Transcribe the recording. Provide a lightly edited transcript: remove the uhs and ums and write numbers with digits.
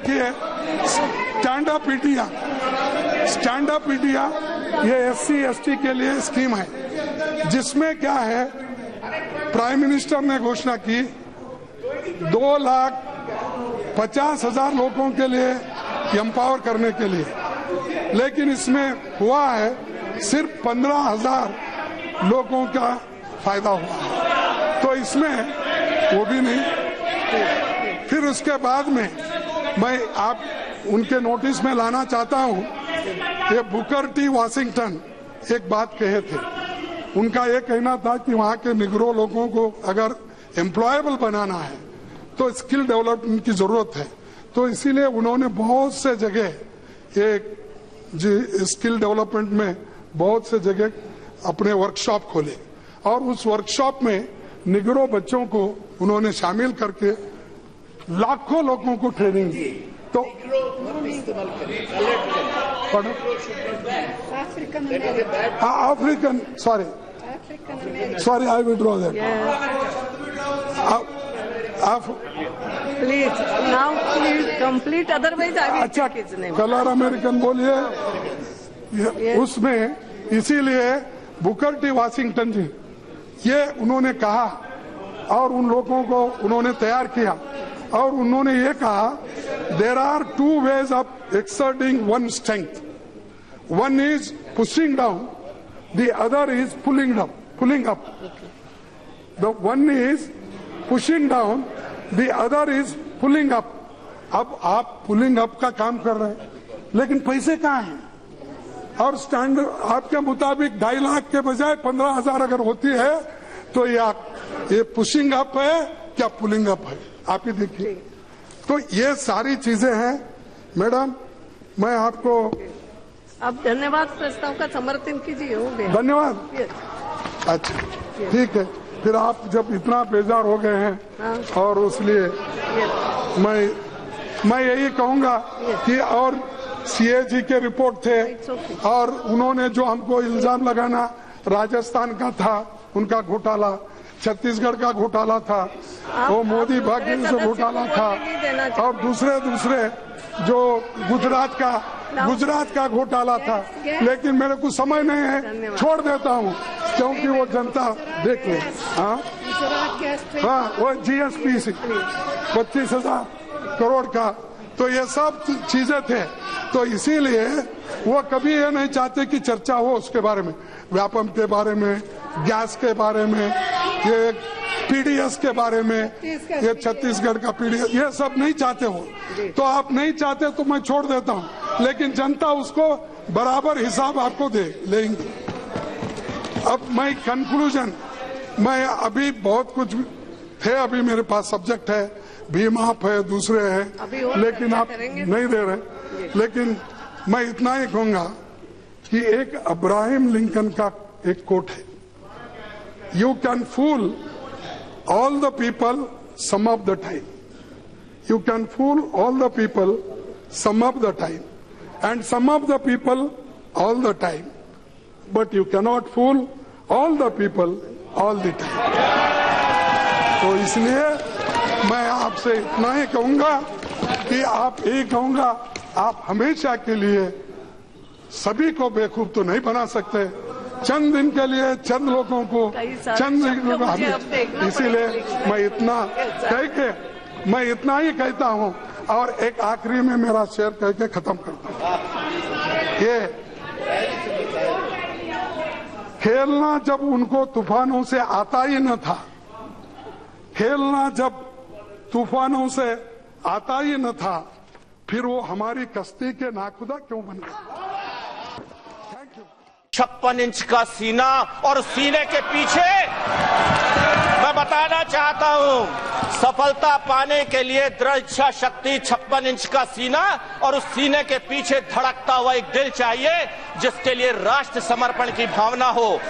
देखिए, stand up India ये SC ST के लिए स्कीम है, जिसमें क्या है, प्राइम मिनिस्टर ने घोषणा की 2,50,000 लोगों के लिए एम्पावर करने के लिए, लेकिन इसमें हुआ है सिर्फ 15,000 लोगों का फायदा हुआ है, तो इसमें वो भी नहीं। फिर उसके बाद में मैं आप उनके नोटिस में लाना चाहता हूं, ये बुकर टी वाशिंगटन एक बात कहे थे। उनका ये कहना था कि वहां के निग्रो लोगों को अगर एम्प्लॉयबल बनाना है तो स्किल डेवलपमेंट की जरूरत है, तो इसीलिए उन्होंने बहुत से जगह एक स्किल डेवलपमेंट में बहुत से जगह अपने वर्कशॉप खोले और उस वर्कशॉप में निग्रो बच्चों को उन्होंने शामिल करके लाखों लोगों को ट्रेनिंग दी। तो African sorry I withdraw that. Please now please complete, otherwise आगे। अच्छा, कलर अमेरिकन बोलिए। उसमें इसीलिए बुकर टी वाशिंगटन जी ये उन्होंने कहा और उन लोगों को उन्होंने तैयार किया और उन्होंने ये कहा, there are 2 ways of exerting one strength. One is pushing down, the other is pulling up. The one is pushing down, the other is pulling up. अब आप पुलिंग अप का काम कर रहे हैं, लेकिन पैसे कहाँ हैं? और स्टैंडर्ड आपके मुताबिक 2.5 लाख के बजाय 15,000 अगर होती है तो ये पुशिंग अप है क्या पुलिंग अप है? आप ही देखिए। तो ये सारी चीजें हैं मैडम। मैं आपको अब धन्यवाद प्रस्ताव का समर्थन कीजिए। हो गया, धन्यवाद। अच्छा ठीक है, फिर आप जब इतना बेजार हो गए हैं और उसलिए मैं यही कहूंगा कि और CAG के रिपोर्ट थे और उन्होंने जो हमको इल्जाम लगाना राजस्थान का था, उनका घोटाला, छत्तीसगढ़ का घोटाला था, वो मोदी भाग्य से घोटाला था और दूसरे जो गुजरात का घोटाला था, लेकिन मेरे को समय नहीं है, छोड़ देता हूँ क्योंकि वो जनता देख ले। हाँ, वो GSP से 25,000 करोड़ का, तो ये सब चीजें थे। तो इसीलिए वो कभी ये नहीं चाहते कि चर्चा हो उसके बारे में, व्यापम के बारे में, गैस के बारे में, ये PDS के बारे में, ये छत्तीसगढ़ का PDS, ये सब नहीं चाहते हो। तो आप नहीं चाहते तो मैं छोड़ देता हूँ, लेकिन जनता उसको बराबर हिसाब आपको लेंगे। अब मैं कंक्लूजन, मैं अभी बहुत कुछ थे, अभी मेरे पास सब्जेक्ट है, भीम आप है, दूसरे हैं, लेकिन आप नहीं दे रहे। लेकिन मैं इतना ही कहूंगा कि एक अब्राहम लिंकन का एक कोट है, you can fool all the people some of the time, you can fool all the people some of the time and some of the people all the time, but you cannot fool all the people all the time. तो इसलिए मैं आपसे इतना ही कहूंगा कि आप हमेशा के लिए सभी को बेवकूफ तो नहीं बना सकते, चंद दिन के लिए चंद लोगों को इसीलिए मैं इतना ही कहता हूं और एक आखिरी में मेरा शेर कह के खत्म करता हूं। ये खेलना जब उनको तूफानों से आता ही न था, खेलना जब तूफानों से आता ही न था, फिर वो हमारी कश्ती के नाखुदा क्यों बन गए? 56 इंच का सीना और सीने के पीछे मैं बताना चाहता हूं, सफलता पाने के लिए दृढ़ इच्छा शक्ति, 56 इंच का सीना और उस सीने के पीछे धड़कता हुआ एक दिल चाहिए जिसके लिए राष्ट्र समर्पण की भावना हो।